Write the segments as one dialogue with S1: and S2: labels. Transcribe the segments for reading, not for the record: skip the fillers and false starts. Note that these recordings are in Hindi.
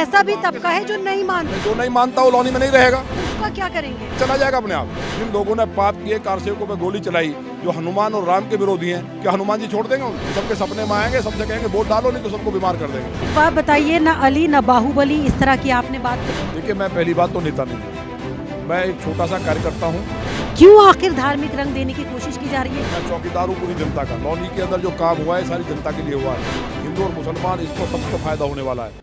S1: ऐसा भी तबका है जो नहीं मानता,
S2: जो नहीं मानता वो लॉनी में नहीं रहेगा,
S1: उसका क्या करेंगे?
S2: चला जाएगा अपने आप। जिन लोगों ने पाप किए, कारसेवकों पे गोली चलाई, जो हनुमान और राम के विरोधी हैं, क्या हनुमान जी छोड़ देंगे उनको? सबके सपने में आएंगे, सबसे कहेंगे वोट डालो, नहीं तो सबको बीमार कर देंगे।
S1: एक बात बताइए, ना अली ना बाहुबली, इस तरह की आपने बात कही।
S2: देखिए, मैं पहली बात तो नेता नहीं हूँ, मैं एक छोटा सा कार्यकर्ता हूँ।
S1: क्यों आखिर धार्मिक रंग देने की कोशिश की जा रही है?
S2: मैं चौकीदार हूँ पूरी जनता का। लॉनी के अंदर जो काम हुआ है सारी जनता के लिए हुआ है। हिंदू और मुसलमान, इसको सबको फायदा होने वाला है।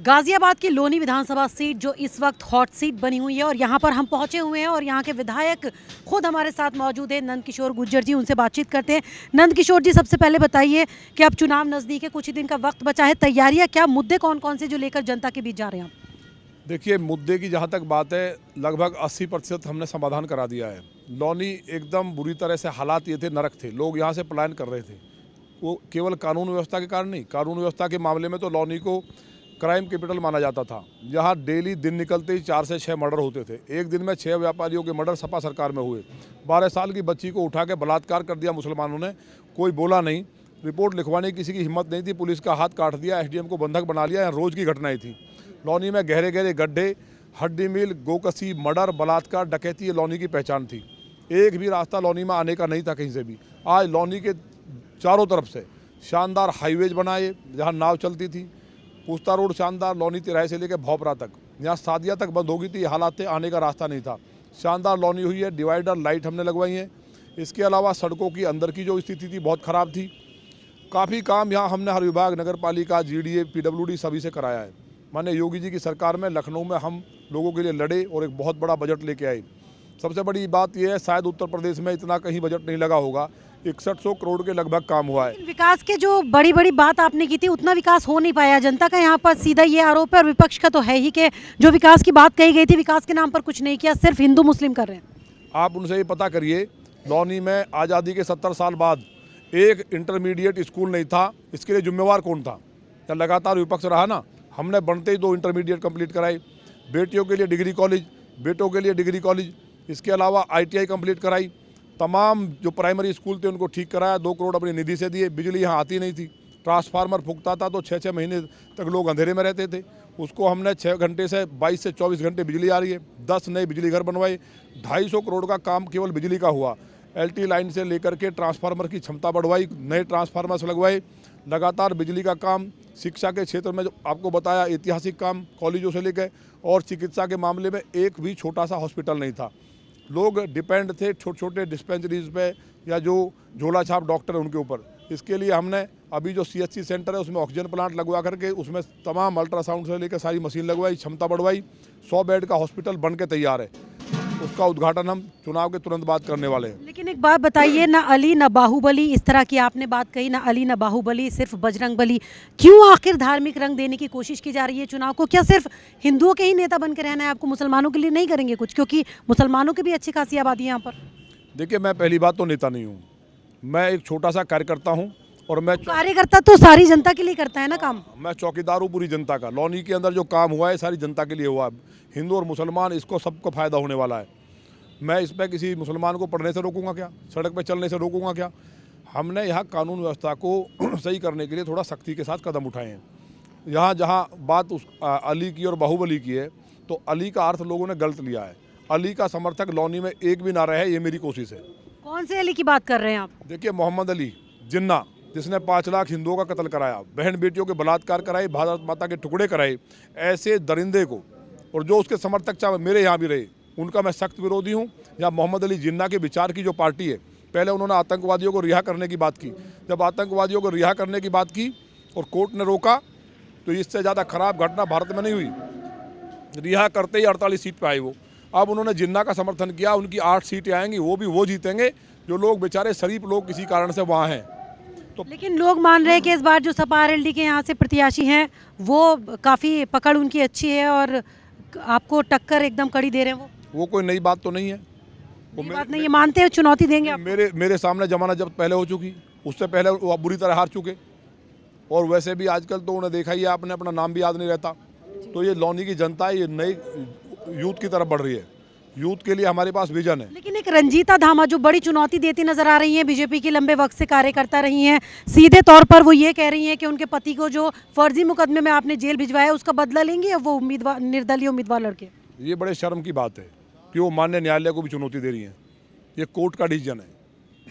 S1: गाजियाबाद की लोनी विधानसभा सीट जो इस वक्त हॉट सीट बनी हुई है, और यहाँ पर हम पहुंचे हुए हैं और यहाँ के विधायक खुद हमारे साथ मौजूद हैं, नंद किशोर गुर्जर जी, उनसे बातचीत करते हैं। नंद किशोर जी, सबसे पहले बताइए कि अब चुनाव नज़दीक है, कुछ ही दिन का वक्त बचा है, तैयारियां क्या, मुद्दे कौन कौन से जो लेकर जनता के बीच जा रहे हैं आप?
S2: देखिए, मुद्दे की जहाँ तक बात है, लगभग 80% हमने समाधान करा दिया है। लॉनी एकदम बुरी तरह से हालात ये थे, नरक थे, लोग यहाँ से पलायन कर रहे थे। वो केवल कानून व्यवस्था के कारण नहीं, कानून व्यवस्था के मामले में तो लॉनी को क्राइम कैपिटल माना जाता था। जहाँ डेली दिन निकलते ही 4 से 6 मर्डर होते थे। एक दिन में 6 व्यापारियों के मर्डर सपा सरकार में हुए। 12 साल की बच्ची को उठा के बलात्कार कर दिया मुसलमानों ने, कोई बोला नहीं। रिपोर्ट लिखवाने की किसी की हिम्मत नहीं थी, पुलिस का हाथ काट दिया, एसडीएम को बंधक बना लिया। यहाँ रोज़ की घटनाएं थी। लॉनी में गहरे गहरे गड्ढे, हड्डी मिल, गोकसी, मर्डर, बलात्कार, डकैती, ये लॉनी की पहचान थी। एक भी रास्ता लॉनी में आने का नहीं था कहीं से भी। आज लॉनी के चारों तरफ से शानदार हाईवेज बनाए, जहाँ नाव चलती थी। पुस्ता रोड शानदार, लॉनी तिराहे से लेकर भौपरा तक, यहाँ शादियाँ तक बंद होगी थी, ये हालात थे, आने का रास्ता नहीं था। शानदार लॉनी हुई है, डिवाइडर लाइट हमने लगवाई है। इसके अलावा सड़कों की अंदर की जो स्थिति थी बहुत ख़राब थी। काफ़ी काम यहाँ हमने हर विभाग, नगर पालिका, जीडीए, पीडब्ल्यूडी सभी से कराया है। माननीय योगी जी की सरकार में लखनऊ में हम लोगों के लिए लड़े और एक बहुत बड़ा बजट लेके आए। सबसे बड़ी बात यह है, शायद उत्तर प्रदेश में इतना कहीं बजट नहीं लगा होगा। 6100 करोड़ के लगभग काम हुआ है।
S1: विकास के जो बड़ी बड़ी बात आपने की थी, उतना विकास हो नहीं पाया। जनता का यहाँ पर सीधा ये आरोप है, और विपक्ष का तो है ही, कि जो विकास की बात कही गई थी, विकास के नाम पर कुछ नहीं किया, सिर्फ हिंदू मुस्लिम कर रहे हैं।
S2: आप उनसे ये पता करिए, लॉनी में आज़ादी के 70 साल बाद एक इंटरमीडिएट स्कूल नहीं था। इसके लिए जिम्मेवार कौन था? या लगातार विपक्ष रहा ना। हमने बनते ही 2 इंटरमीडिएट कंप्लीट कराई, बेटियों के लिए डिग्री कॉलेज, बेटों के लिए डिग्री कॉलेज। इसके अलावा ITI कंप्लीट कराई। तमाम जो प्राइमरी स्कूल थे उनको ठीक कराया, 2 करोड़ अपनी निधि से दिए। बिजली यहाँ आती नहीं थी, ट्रांसफार्मर फूकता था तो 6-6 महीने तक लोग अंधेरे में रहते थे। उसको हमने 6 घंटे से 22 से 24 घंटे बिजली आ रही है। 10 नए बिजली घर बनवाए। 250 करोड़ का काम केवल बिजली का हुआ। LT लाइन से लेकर के ट्रांसफार्मर की क्षमता बढ़वाई, नए ट्रांसफार्मर्स लगवाए। लगातार बिजली का काम, शिक्षा के क्षेत्र में जो आपको बताया, ऐतिहासिक काम कॉलेजों से लेकर, और चिकित्सा के मामले में एक भी छोटा सा हॉस्पिटल नहीं था। लोग डिपेंड थे छोटे छोटे डिस्पेंसरीज पे, या जो झोला छाप डॉक्टर उनके ऊपर। इसके लिए हमने अभी जो CHC सेंटर है उसमें ऑक्सीजन प्लांट लगवा करके उसमें तमाम अल्ट्रासाउंड से लेकर सारी मशीन लगवाई, क्षमता बढ़वाई। 100 बेड का हॉस्पिटल बन के तैयार है। उसका उद्घाटन हम चुनाव के तुरंत बाद करने वाले हैं।
S1: लेकिन एक बात बताइए, ना अली ना बाहुबली, इस तरह की आपने बात कही, ना अली ना बाहुबली, सिर्फ बजरंग बली। क्यों आखिर धार्मिक रंग देने की कोशिश की जा रही है चुनाव को? क्या सिर्फ हिंदुओं के ही नेता बन के रहना है आपको, मुसलमानों के लिए नहीं करेंगे कुछ? क्योंकि मुसलमानों की भी अच्छी खासी आबादी है यहाँ पर।
S2: देखिए, मैं पहली बात तो नेता नहीं हूँ, मैं एक छोटा सा कार्यकर्ता हूँ। और मैं
S1: कार्यकर्ता तो सारी जनता के लिए करता है ना काम।
S2: मैं चौकीदार हूँ पूरी जनता का। लॉनी के अंदर जो काम हुआ है सारी जनता के लिए हुआ है। हिंदू और मुसलमान, इसको सबको फायदा होने वाला है। मैं इस पर किसी मुसलमान को पढ़ने से रोकूंगा क्या? सड़क पर चलने से रोकूंगा क्या? हमने यहाँ कानून व्यवस्था को सही करने के लिए थोड़ा सख्ती के साथ कदम उठाए हैं। यहाँ जहाँ बात अली की और बाहुबली की है, तो अली का अर्थ लोगों ने गलत लिया है। अली का समर्थक लॉनी में एक भी ना रहे, ये मेरी कोशिश है।
S1: कौन से अली की बात कर रहे हैं आप?
S2: देखिए, मोहम्मद अली जिन्ना, जिसने 5 लाख हिंदुओं का कत्ल कराया, बहन बेटियों के बलात्कार कराए, भारत माता के टुकड़े कराए, ऐसे दरिंदे को, और जो उसके समर्थक चाहे मेरे यहाँ भी रहे, उनका मैं सख्त विरोधी हूँ। या मोहम्मद अली जिन्ना के विचार की जो पार्टी है, पहले उन्होंने आतंकवादियों को रिहा करने की बात की। जब आतंकवादियों को रिहा करने की बात की और कोर्ट ने रोका, तो इससे ज़्यादा खराब घटना भारत में नहीं हुई। रिहा करते ही 48 सीट पर आए वो। अब उन्होंने जिन्ना का समर्थन किया, उनकी 8 सीटें आएंगी, वो भी वो जीतेंगे जो लोग बेचारे शरीफ लोग किसी कारण से वहाँ हैं।
S1: तो लेकिन लोग मान रहे हैं कि इस बार जो सपा RLD के यहाँ से प्रत्याशी हैं, वो काफ़ी पकड़ उनकी अच्छी है और आपको टक्कर एकदम कड़ी दे रहे हैं। वो
S2: कोई नई बात तो नहीं है।
S1: वो बात नहीं, ये मानते हैं चुनौती देंगे आप?
S2: मेरे सामने जमाना जब पहले हो चुकी, उससे पहले वो बुरी तरह हार चुके। और वैसे भी आजकल तो उन्हें देखा ही है आपने, अपना नाम भी याद नहीं रहता। तो ये लॉनी की जनता, ये नई यूथ की तरफ बढ़ रही है। यूथ के लिए हमारे पास विजन है।
S1: लेकिन एक रंजीता धामा जो बड़ी चुनौती देती नजर आ रही हैं, बीजेपी की लंबे वक्त से कार्यकर्ता रही हैं, सीधे तौर पर वो ये कह रही हैं कि उनके पति को जो फर्जी मुकदमे में आपने जेल भिजवाया उसका बदला लेंगे या वो उम्मीदवार निर्दलीय उम्मीदवार लड़के।
S2: ये बड़े शर्म की बात है कि वो माननीय न्यायालय को भी चुनौती दे रही हैं। ये कोर्ट का डिसीजन है,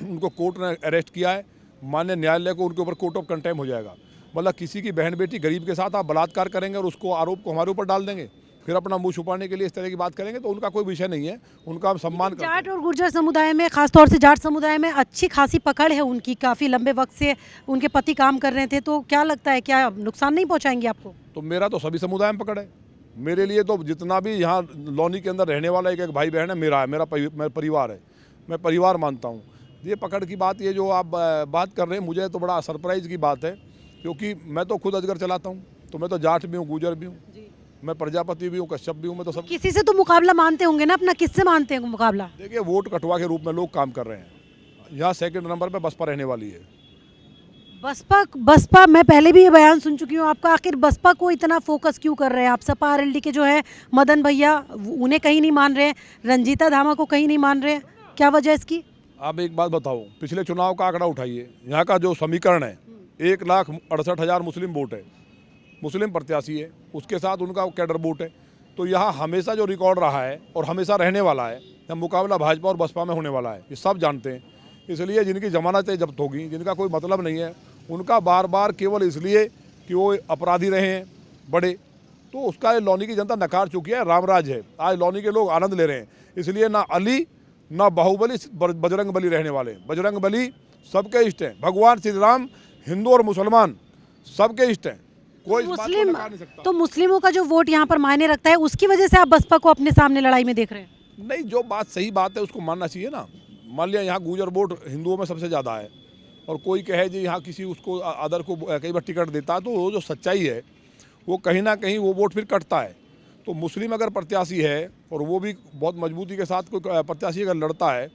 S2: उनको कोर्ट ने अरेस्ट किया है, माननीय न्यायालय को उनके ऊपर कोर्ट ऑफ कंटेम्प्ट हो जाएगा। मतलब किसी की बहन बेटी गरीब के साथ आप बलात्कार करेंगे और उसको आरोप को हमारे ऊपर डाल देंगे, फिर अपना मुंह छुपाने के लिए इस तरह की बात करेंगे, तो उनका कोई विषय नहीं है, उनका हम सम्मान करते हैं।
S1: जाट और गुर्जर समुदाय में, खासतौर से जाट समुदाय में अच्छी खासी पकड़ है उनकी, काफ़ी लंबे वक्त से उनके पति काम कर रहे थे, तो क्या लगता है क्या नुकसान नहीं पहुंचाएंगे आपको?
S2: तो मेरा तो सभी समुदाय में पकड़ है। मेरे लिए तो जितना भी यहाँ लौनी के अंदर रहने वाला एक एक भाई बहन है मेरा है, मेरा परिवार है, मैं परिवार मानता हूँ। ये पकड़ की बात, ये जो आप बात कर रहे हैं, मुझे तो बड़ा सरप्राइज की बात है, क्योंकि मैं तो खुद अजगर चलाता हूँ, तो मैं तो जाट भी हूँ, गुजर भी हूँ, मैं प्रजापति भी हूँ, कश्यप भी हूँ, मैं तो सब।
S1: किसी से तो मुकाबला मानते होंगे ना अपना, किससे मानते हैं मुकाबला?
S2: देखिए, वोट कटवा के रूप में लोग काम कर रहे हैं। यहाँ सेकंड नंबर पे बसपा रहने वाली है।
S1: बसपा मैं पहले भी ये बयान सुन चुकी हूँ आपका, आखिर बसपा को इतना फोकस क्यों कर रहे हैं आप? सपा आरएलडी के जो है मदन भैया, उन्हें कहीं नहीं मान रहे, रंजीता धामा को कहीं नहीं मान रहे, क्या वजह है इसकी?
S2: आप एक बात बताओ, पिछले चुनाव का आंकड़ा उठाइए, यहाँ का जो समीकरण है 1,68,000 मुस्लिम वोट है, मुस्लिम प्रत्याशी है, उसके साथ उनका कैडर वोट है, तो यहाँ हमेशा जो रिकॉर्ड रहा है और हमेशा रहने वाला है, यहाँ मुकाबला भाजपा और बसपा में होने वाला है, ये सब जानते हैं। इसलिए जिनकी जमानतें जब्त होगी, जिनका कोई मतलब नहीं है, उनका बार बार केवल इसलिए कि वो अपराधी रहे हैं बड़े, तो उसका लौनी की जनता नकार चुकी है। रामराज है, आज लौनी के लोग आनंद ले रहे हैं। इसलिए ना अली ना बाहुबली, बजरंग बली रहने वाले। बजरंग बली सबके इष्ट हैं, भगवान श्री राम हिंदू और मुसलमान सबके इष्ट हैं, कोई इस बात को
S1: मुस्लिम,
S2: नकार नहीं सकता।
S1: तो मुस्लिमों का जो वोट यहाँ पर मायने रखता है, उसकी वजह से आप बसपा को अपने सामने लड़ाई में देख रहे हैं?
S2: नहीं, जो बात सही बात है उसको मानना चाहिए ना। मान लिया यहाँ गुजर वोट हिंदुओं में सबसे ज़्यादा है, और कोई कहे जी यहाँ किसी उसको अदर को कई बार टिकट देता है, तो वो जो सच्चाई है वो कहीं ना कहीं वो वोट फिर कटता है। तो मुस्लिम अगर प्रत्याशी है और वो भी बहुत मजबूती के साथ कोई प्रत्याशी अगर लड़ता है,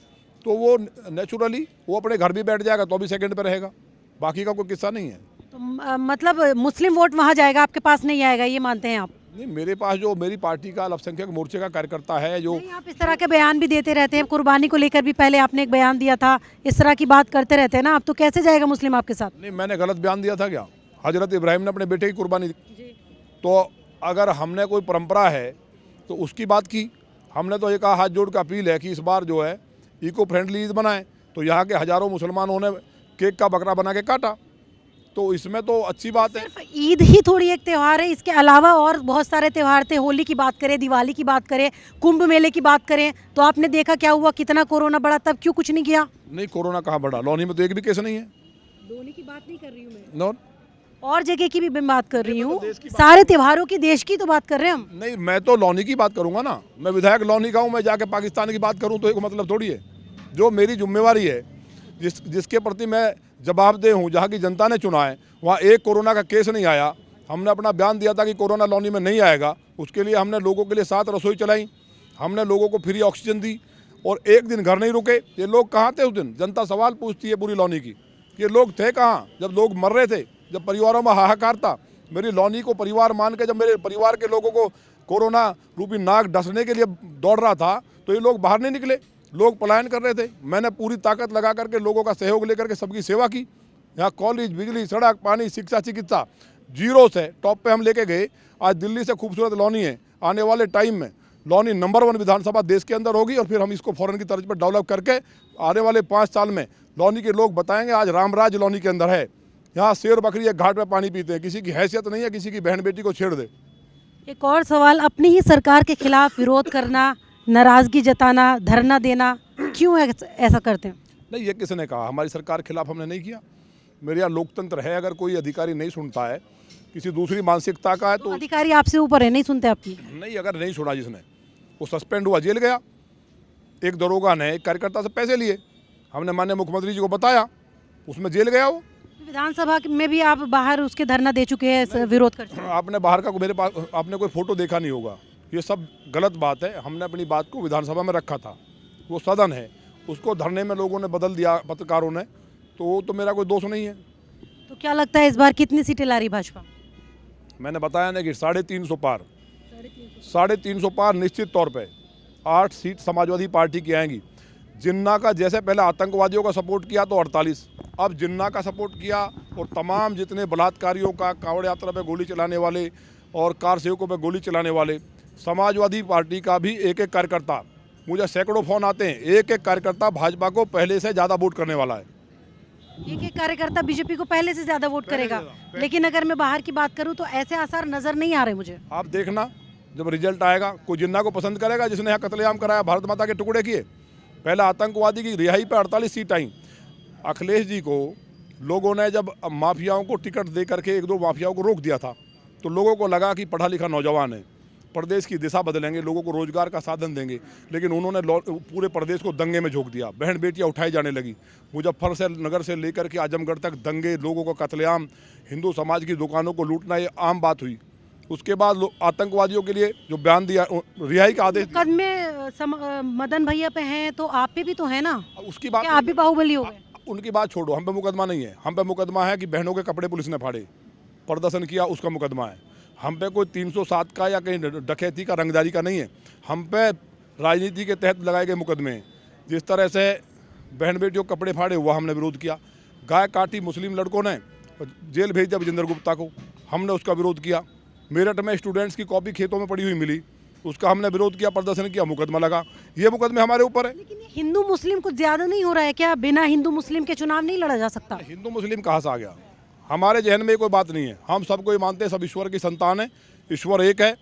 S2: तो वो नेचुरली वो अपने घर भी बैठ जाएगा तो भी सेकंड पे रहेगा, बाकी का कोई किस्सा नहीं है।
S1: तो मतलब मुस्लिम वोट वहाँ जाएगा, आपके पास नहीं आएगा, ये मानते हैं आप?
S2: नहीं, मेरे पास जो मेरी पार्टी का अल्पसंख्यक मोर्चे का कार्यकर्ता है, जो
S1: नहीं, आप इस तरह के बयान भी देते रहते हैं, कुर्बानी को लेकर भी पहले आपने एक बयान दिया था, इस तरह की बात करते रहते हैं ना आप, तो कैसे जाएगा मुस्लिम आपके साथ?
S2: नहीं, मैंने गलत बयान दिया था क्या? हजरत इब्राहिम ने अपने बेटे की कुर्बानी दी, तो अगर हमने कोई परंपरा है तो उसकी बात की। हमने तो एक हाथ जोड़ कर अपील है कि इस बार जो है इको फ्रेंडली ईद बनाएं, तो यहाँ के हजारों मुसलमानों ने केक का बकरा बना के काटा, तो इसमें तो अच्छी बात है।
S1: सिर्फ ईद ही थोड़ी एक त्यौहार है, इसके अलावा और बहुत सारे त्यौहार थे। होली की बात करें, दिवाली की बात करें, कुंभ मेले की बात करें, तो आपने देखा क्या हुआ, कितना कोरोना बढ़ा, तब क्यों कुछ नहीं किया?
S2: नहीं, कोरोना कहाँ बढ़ा? लौनी में तो एक भी केस नहीं है।
S1: लौनी की बात नहीं कर रही हूँ मैं,
S2: नो,
S1: और जगह की भी मैं बात कर रही हूँ, सारे त्योहारों की, देश की तो बात कर रहे हैं हम।
S2: नहीं, मैं तो लौनी की बात करूंगा ना, मैं विधायक लौनी का हूँ, मैं जाके पाकिस्तान की बात करूँ तो एक मतलब थोड़ी है। जो मेरी जिम्मेवारी है, जिसके प्रति मैं जवाबदेह हूँ, जहाँ की जनता ने चुना है, वहाँ एक कोरोना का केस नहीं आया। हमने अपना बयान दिया था कि कोरोना लौनी में नहीं आएगा, उसके लिए हमने लोगों के लिए 7 रसोई चलाई, हमने लोगों को फ्री ऑक्सीजन दी, और एक दिन घर नहीं रुके। ये लोग कहाँ थे उस दिन? जनता सवाल पूछती है पूरी लौनी की, ये लोग थे कहाँ जब लोग मर रहे थे, जब परिवारों में हाहाकार था। मेरी लौनी को परिवार मान के जब मेरे परिवार के लोगों को कोरोना रूपी नाक डसने के लिए दौड़ रहा था, तो ये लोग बाहर नहीं निकले, लोग पलायन कर रहे थे। मैंने पूरी ताकत लगा करके लोगों का सहयोग लेकर के सबकी सेवा की। यहाँ कॉलेज, बिजली, सड़क, पानी, शिक्षा, चिकित्सा जीरो से टॉप पे हम लेके गए। आज दिल्ली से खूबसूरत लौनी है। आने वाले टाइम में लौनी नंबर 1 विधानसभा देश के अंदर होगी, और फिर हम इसको फॉरेन की तर्ज पर डेवलप करके आने वाले 5 साल में लौनी के लोग बताएंगे आज रामराज लौनी के अंदर है। यहाँ शेर बकरी एक घाट पे पानी पीते हैं, किसी की हैसियत नहीं है किसी की बहन बेटी को छेड़ दे।
S1: एक और सवाल, अपनी ही सरकार के खिलाफ विरोध करना, नाराजगी जताना, धरना देना, क्यों ऐसा करते हैं?
S2: नहीं, ये किसने कहा? हमारी सरकार के खिलाफ हमने नहीं किया। मेरे यहाँ लोकतंत्र है, अगर कोई अधिकारी नहीं सुनता है, किसी दूसरी मानसिकता का है, तो
S1: अधिकारी आपसे ऊपर है, नहीं सुनते आपकी?
S2: नहीं, अगर नहीं सुना जिसने, वो सस्पेंड हुआ, जेल गया। एक दरोगा ने एक कार्यकर्ता से पैसे लिए, हमने माननीय मुख्यमंत्री जी को बताया, उसमें जेल गया वो।
S1: विधानसभा में भी आप बाहर उसके धरना दे चुके हैं, विरोध कर चुके हैं।
S2: आपने बाहर का मेरे पास आपने कोई फोटो देखा नहीं होगा, ये सब गलत बात है। हमने अपनी बात को विधानसभा में रखा था, वो सदन है, उसको धरने में लोगों ने बदल दिया, पत्रकारों ने, तो वो तो मेरा कोई दोष नहीं है।
S1: तो क्या लगता है इस बार कितनी सीटें ला रही भाजपा?
S2: मैंने बताया ना कि 350 पार, 350 पार निश्चित तौर पे। 8 सीट समाजवादी पार्टी की आएंगी। जिन्ना का जैसे पहले आतंकवादियों का सपोर्ट किया तो 48, अब जिन्ना का सपोर्ट किया और तमाम जितने बलात्कारियों का, कांवड़ यात्रा पे गोली चलाने वाले और कार सेवकों पे गोली चलाने वाले, समाजवादी पार्टी का भी एक एक कार्यकर्ता, मुझे सैकड़ों फ़ोन आते हैं, एक एक कार्यकर्ता भाजपा को पहले से ज़्यादा वोट करने वाला है।
S1: एक कार्यकर्ता बीजेपी को पहले से ज्यादा वोट करेगा। लेकिन अगर मैं बाहर की बात करूं तो ऐसे आसार नजर नहीं आ रहे मुझे।
S2: आप देखना जब रिजल्ट आएगा, कोई जिन्ना को पसंद करेगा जिसने यहाँ कत्लेआम कराया, भारत माता के टुकड़े किए। पहले आतंकवादी की रिहाई पे 48 सीट आई। अखिलेश जी को लोगों ने जब माफियाओं को टिकट दे करके 1-2 माफियाओं को रोक दिया था, तो लोगों को लगा कि पढ़ा लिखा नौजवान है, प्रदेश की दिशा बदलेंगे, लोगों को रोजगार का साधन देंगे। लेकिन उन्होंने पूरे प्रदेश को दंगे में झोंक दिया। बहन बेटियां उठाई जाने लगी। मुजफ्फरनगर से लेकर के आजमगढ़ तक दंगे, लोगों को कत्लेआम, हिंदू समाज की दुकानों को लूटना, ये आम बात हुई। उसके बाद आतंकवादियों के लिए जो बयान दिया, रिहाई का आदेश,
S1: मुकदमे मदन भैया पे हैं तो आप पे भी तो है ना,
S2: उसकी बात,
S1: क्या आप भी बाहुबली हो गए?
S2: उनकी बात छोड़ो, हम पे मुकदमा नहीं है। हम पे मुकदमा है कि बहनों के कपड़े पुलिस ने फाड़े, प्रदर्शन किया, उसका मुकदमा है। हम पे कोई 307 का या कहीं डकैती का, रंगदारी का नहीं है। हम पे राजनीति के तहत लगाए गए मुकदमे हैं। जिस तरह से बहन बेटियों के कपड़े फाड़े, हुआ हमने विरोध किया। गाय काटी मुस्लिम लड़कों ने, जेल भेज दिया विजेंद्र गुप्ता को, हमने उसका विरोध किया। मेरठ में स्टूडेंट्स की कॉपी खेतों में पड़ी हुई मिली, उसका हमने विरोध किया, प्रदर्शन किया, मुकदमा लगा। ये मुकदमे हमारे ऊपर है।
S1: लेकिन ये हिंदू मुस्लिम कुछ ज्यादा नहीं हो रहा है क्या? बिना हिंदू मुस्लिम के चुनाव नहीं लड़ा जा सकता?
S2: हिंदू मुस्लिम कहाँ से आ गया? हमारे जहन में कोई बात नहीं है। हम सबको ही मानते हैं, सब ईश्वर की संतान है, ईश्वर एक है।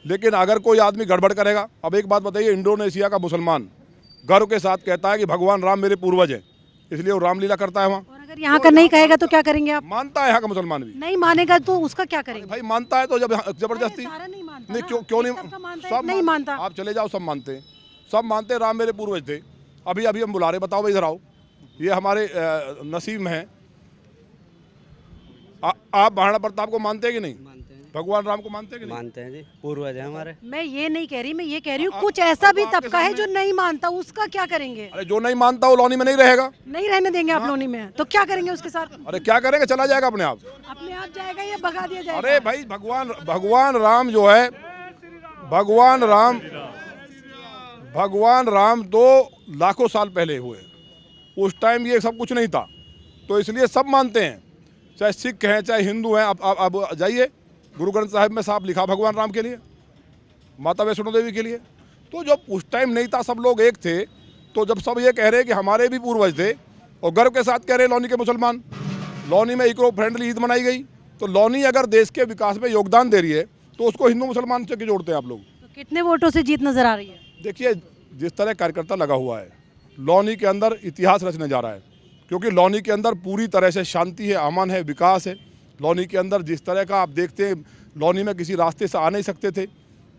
S2: लेकिन अगर कोई आदमी गड़बड़ करेगा, अब एक बात बताइए, इंडोनेशिया का मुसलमान गर्व के साथ कहता है कि भगवान राम मेरे पूर्वज हैं, इसलिए वो रामलीला करता है वहाँ।
S1: और अगर यहाँ का नहीं कहेगा तो क्या करेंगे आप?
S2: मानता है यहाँ का मुसलमान भी।
S1: नहीं मानेगा तो उसका क्या करेंगे?
S2: भाई मानता है तो जब जबरदस्ती
S1: सारा नहीं मानता
S2: नहीं,
S1: ना।
S2: क्यों
S1: एक
S2: नहीं?
S1: सबका मानता है, एक नहीं मानता।
S2: आप चले जाओ, सब मानते हैं, सब मानते हैं राम मेरे पूर्वज थे। अभी अभी हम बुला रहे, बताओ भाई इधर आओ, ये हमारे नसीम हैं। आप महाराणा प्रताप को मानते हैं कि नहीं?
S3: मानते हैं,
S2: भगवान राम को मानते हैं कि नहीं?
S3: मानते हैं जी, पूर्वज है हमारे।
S1: मैं ये नहीं कह रही, मैं ये कह रही हूँ कुछ ऐसा भी तबका है जो नहीं मानता, उसका क्या करेंगे?
S2: अरे जो नहीं मानता वो लॉनी में नहीं रहेगा।
S1: नहीं रहने देंगे आप लोनी में, तो क्या करेंगे उसके साथ?
S2: अरे क्या करेंगे, चला जाएगा अपने आप।
S1: अपने आप जाएगा या भगा दिया जाएगा?
S2: अरे भाई भगवान राम जो है, भगवान राम तो लाखों साल पहले हुए, उस टाइम ये सब कुछ नहीं था, तो इसलिए सब मानते हैं, चाहे सिख हैं चाहे हिंदू हैं। आप जाइए, गुरु ग्रंथ साहिब में साफ लिखा भगवान राम के लिए, माता वैष्णो देवी के लिए। तो जब उस टाइम नहीं था, सब लोग एक थे, तो जब सब ये कह रहे हैं कि हमारे भी पूर्वज थे, और गर्व के साथ कह रहे हैं लौनी के मुसलमान, लौनी में इको फ्रेंडली ईद मनाई गई, तो लौनी अगर देश के विकास में योगदान दे रही है तो उसको हिंदू मुसलमान से क्यों जोड़ते हैं आप लोग?
S1: तो कितने वोटों से जीत नजर आ रही है?
S2: देखिए, जिस तरह कार्यकर्ता लगा हुआ है, लौनी के अंदर इतिहास रचने जा रहा है, क्योंकि लौनी के अंदर पूरी तरह से शांति है, अमन है, विकास है। लौनी के अंदर जिस तरह का आप देखते हैं, लौनी में किसी रास्ते से आ नहीं सकते थे,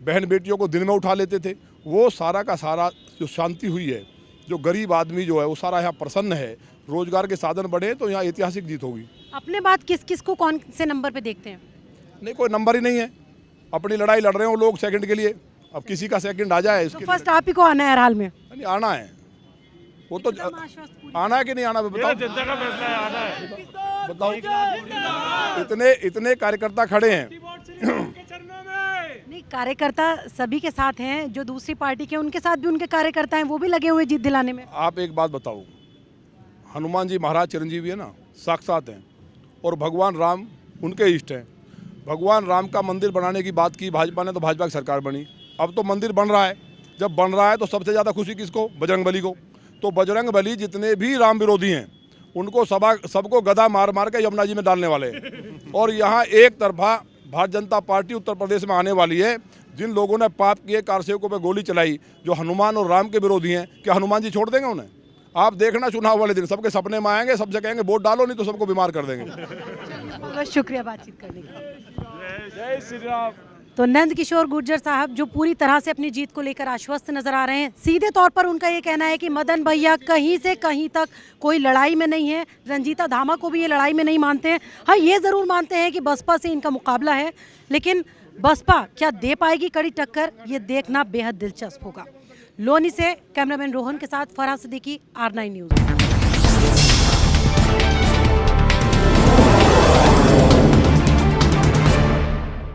S2: बहन बेटियों को दिन में उठा लेते थे, वो सारा का सारा जो शांति हुई है, जो गरीब आदमी जो है वो सारा यहाँ प्रसन्न है, रोजगार के साधन बढ़े, तो यहाँ ऐतिहासिक जीत होगी।
S1: अपने बात किस किस को कौन से नंबर पे देखते हैं?
S2: नहीं, कोई नंबर ही नहीं है, अपनी लड़ाई लड़ रहे हो लोग सेकंड के लिए। अब किसी का सेकंड आ जाए,
S1: तो
S2: इसके
S1: फर्स्ट आप ही को आना है हर हाल में।
S2: नहीं आना है, वो तो आना है कि नहीं आना, बताओ।
S4: जनता का फैसला है, आना है।
S2: बताओ, इतने कार्यकर्ता खड़े हैं।
S1: नहीं, कार्यकर्ता सभी के साथ हैं, जो दूसरी पार्टी के उनके साथ भी उनके कार्यकर्ता हैं, वो भी लगे हुए जीत दिलाने में।
S2: आप एक बात बताओ, हनुमान जी महाराज चिरंजीवी है ना, साक्षात हैं, और भगवान राम उनके इष्ट हैं। भगवान राम का मंदिर बनाने की बात की भाजपा ने, तो भाजपा की सरकार बनी। अब तो मंदिर बन रहा है, जब बन रहा है तो सबसे ज़्यादा खुशी किसको? बजरंगबली को। तो बजरंगबली जितने भी राम विरोधी हैं, उनको सबको गदा मार मार के यमुना जी में डालने वाले हैं। और यहाँ एक तरफा भारतीय जनता पार्टी उत्तर प्रदेश में आने वाली है। जिन लोगों ने पाप किए, कारसेवकों पे गोली चलाई, जो हनुमान और राम के विरोधी हैं, क्या हनुमान जी छोड़ देंगे उन्हें? आप देखना चुनाव वाले दिन सबके सपने में आएंगे, सबसे कहेंगे वोट डालो, नहीं तो सबको बीमार कर देंगे।
S1: बहुत शुक्रिया बातचीत करने का।
S4: जय श्री राम।
S1: तो नंद किशोर गुर्जर साहब जो पूरी तरह से अपनी जीत को लेकर आश्वस्त नजर आ रहे हैं। सीधे तौर पर उनका ये कहना है कि मदन भैया कहीं से कहीं तक कोई लड़ाई में नहीं है, रंजीता धामा को भी ये लड़ाई में नहीं मानते हैं। हाँ, ये ज़रूर मानते हैं कि बसपा से इनका मुकाबला है, लेकिन बसपा क्या दे पाएगी कड़ी टक्कर, ये देखना बेहद दिलचस्प होगा। लोनी से कैमरामैन रोहन के साथ फरहान सिद्दीकी, R9 न्यूज़।